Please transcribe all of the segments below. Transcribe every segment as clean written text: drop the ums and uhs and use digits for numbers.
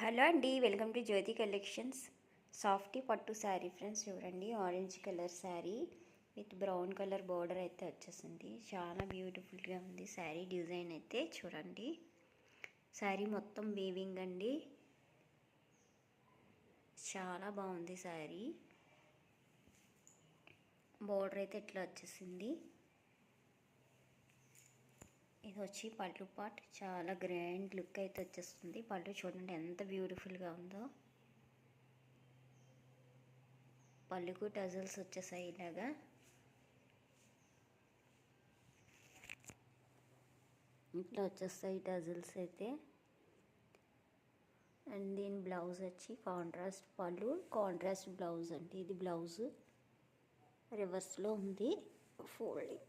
Hello అండి, welcome to Jyothi collections. Softy పట్టు saree friends, చూడండి orange colour saree with brown colour border అయితే వచ్చేసింది. చాలా బ్యూటిఫుల్గా ఉంది శారీ డిజైన్ అయితే. చూడండి శారీ మొత్తం వీవింగ్ అండి, చాలా బాగుంది శారీ. బార్డర్ అయితే ఇట్లా వచ్చేసింది. ఇది వచ్చి పళ్ళు పార్ట్, చాలా గ్రాండ్ లుక్ అయితే వచ్చేస్తుంది. పళ్ళు చూడండి ఎంత బ్యూటిఫుల్గా ఉందో. పళ్ళుకు టజల్స్ వచ్చేసాయి, ఇలాగా ఇట్లా వచ్చేస్తాయి టజల్స్ అయితే. అండ్ దీని బ్లౌజ్ వచ్చి కాంట్రాస్ట్ పళ్ళు, కాంట్రాస్ట్ బ్లౌజ్ అండి. ఇది బ్లౌజ్ రివర్స్లో ఉంది, ఫోల్డింగ్.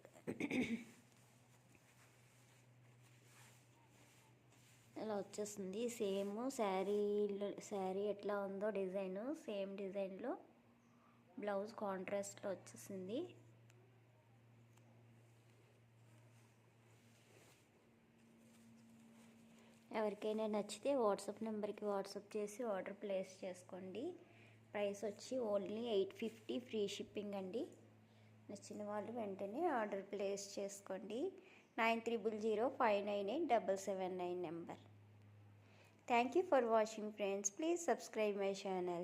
ఇలా వచ్చేస్తుంది సేమ్ శారీ ఎట్లా ఉందో డిజైన్, సేమ్ డిజైన్లో బ్లౌజ్ కాంట్రాస్ట్లో వచ్చేసింది. ఎవరికైనా నచ్చితే వాట్సాప్ నెంబర్కి వాట్సాప్ చేసి ఆర్డర్ ప్లేస్ చేసుకోండి. ప్రైస్ వచ్చి ఓన్లీ 850, ఫ్రీ షిప్పింగ్ అండి. నచ్చిన వాళ్ళు వెంటనే ఆర్డర్ ప్లేస్ చేసుకోండి. 9305987779 number. Thank you for watching friends. Please subscribe my channel.